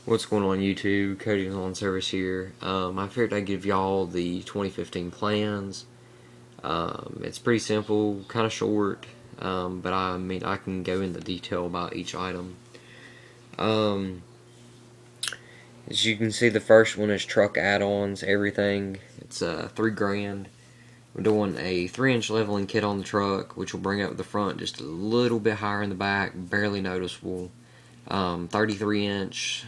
What's going on YouTube? Cody Lawn Service here. I figured I'd give y'all the 2015 plans. It's pretty simple, kind of short, but I mean I can go into detail about each item. As you can see, the first one is truck add-ons, everything. It's $3,000. We're doing a 3-inch leveling kit on the truck, which will bring up the front just a little bit higher in the back, barely noticeable. 33-inch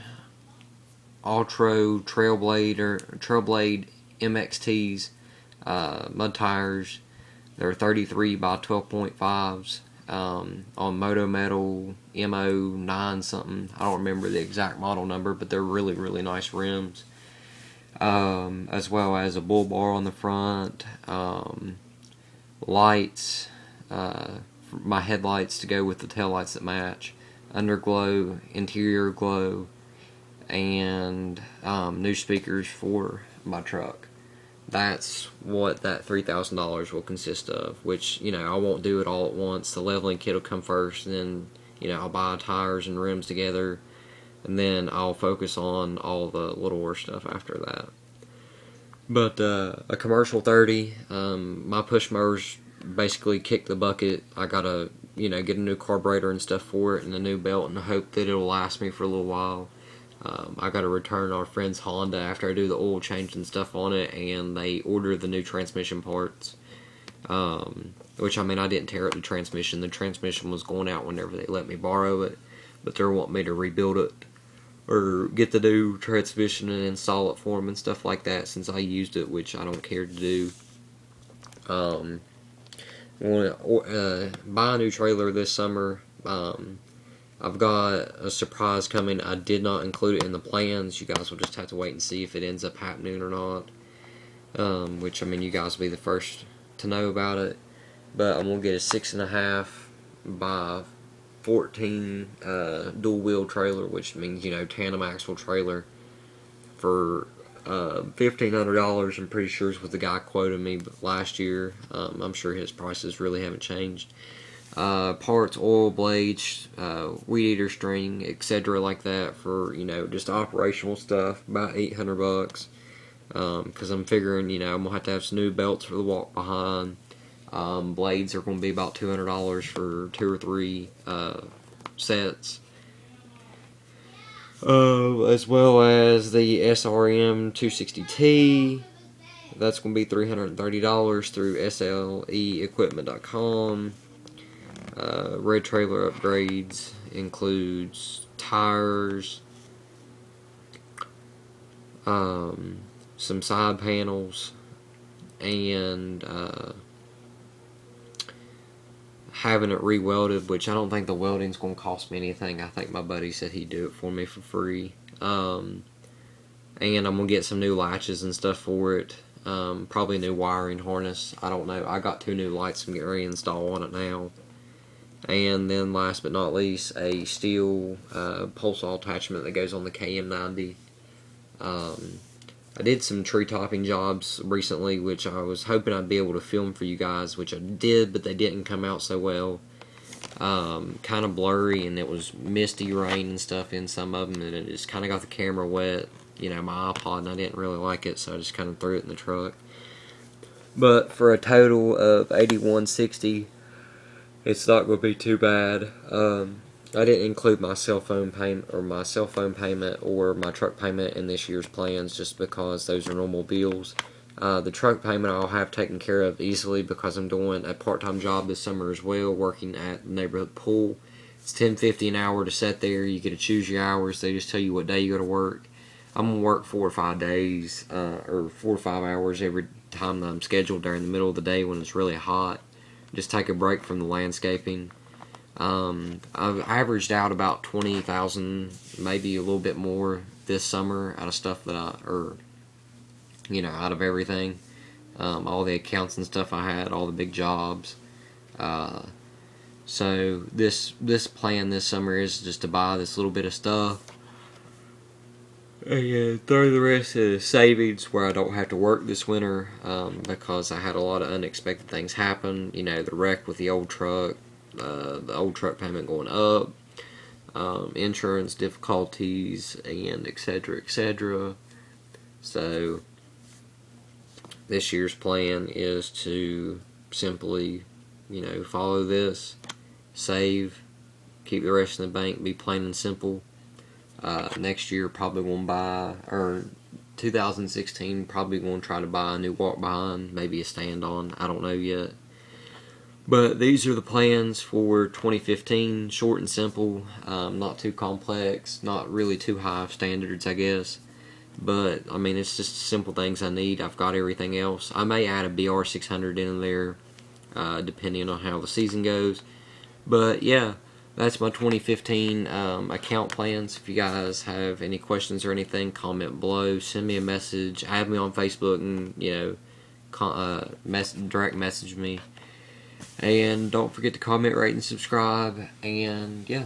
Altro Trailblade MXTs, mud tires. They're 33 by 12.5s on Moto Metal MO9 something. I don't remember the exact model number, but they're really nice rims. As well as a bull bar on the front, lights, my headlights to go with the tail lights that match, underglow, interior glow, and new speakers for my truck. That's what that $3,000 will consist of, which, you know, I won't do it all at once. The leveling kit will come first, and then, you know, I'll buy tires and rims together, and then I'll focus on all the littler stuff after that. But a commercial 30, my push mowers basically kick the bucket. I gotta, you know, get a new carburetor and stuff for it, and a new belt, and hope that it'll last me for a little while. I got to return our friend's Honda after I do the oil change and stuff on it, and they ordered the new transmission parts. Which, I mean, I didn't tear up the transmission. The transmission was going out whenever they let me borrow it, but they're wanting me to rebuild it or get the new transmission and install it for them and stuff like that, since I used it, which I don't care to do. Want to buy a new trailer this summer. I've got a surprise coming. I did not include it in the plans. You guys will just have to wait and see if it ends up happening or not. Which, I mean, you guys will be the first to know about it. But I'm going to get a 6.5 by 14 dual wheel trailer, which means, you know, tandem axle trailer for $1,500. I'm pretty sure is what the guy quoted me last year. I'm sure his prices really haven't changed. Parts, oil, blades, weed eater string, etc. like that for, you know, just operational stuff, about $800. Because I'm figuring, you know, I'm going to have some new belts for the walk behind. Blades are going to be about $200 for 2 or 3 sets. As well as the SRM 260T. That's going to be $330 through SLEequipment.com. Red trailer upgrades includes tires, some side panels, and having it re-welded, which I don't think the welding's going to cost me anything. I think my buddy said he'd do it for me for free. And I'm going to get some new latches and stuff for it. Probably a new wiring harness. I don't know. I got 2 new lights I'm getting ready to install on it now. And then last but not least, a steel pole saw attachment that goes on the KM90. I did some tree topping jobs recently, which I was hoping I'd be able to film for you guys, which I did, but they didn't come out so well. Kind of blurry, and it was misty rain and stuff in some of them, and it just kind of got the camera wet, you know, my iPod, and I didn't really like it, so I just kind of threw it in the truck. But for a total of $81.60, it's not going to be too bad. I didn't include my cell phone payment or my truck payment in this year's plans, just because those are normal bills. The truck payment I'll have taken care of easily, because I'm doing a part-time job this summer as well, working at the neighborhood pool. It's $10.50 an hour to sit there. You get to choose your hours. They just tell you what day you go to work. I'm going to work 4 or 5 days, or 4 or 5 hours every time that I'm scheduled during the middle of the day when it's really hot. Just take a break from the landscaping. I've averaged out about $20,000, maybe a little bit more this summer out of stuff that out of everything. All the accounts and stuff I had, all the big jobs. So this plan this summer is just to buy this little bit of stuff and throw the rest of the savings where I don't have to work this winter, because I had a lot of unexpected things happen. You know, the wreck with the old truck payment going up, insurance difficulties, and etc. etc. So this year's plan is to simply, follow this, save, keep the rest in the bank, be plain and simple. Next year probably won't buy, or 2016 probably going to try to buy a new walk behind, maybe a stand on, I don't know yet. But these are the plans for 2015, short and simple, not too complex, not really too high of standards, I guess. But, I mean, it's just simple things I need. I've got everything else. I may add a BR600 in there, depending on how the season goes. But, yeah, that's my 2015 account plans. If you guys have any questions or anything, comment below. Send me a message. Add me on Facebook and, direct message me. And don't forget to comment, rate, and subscribe. And, yeah.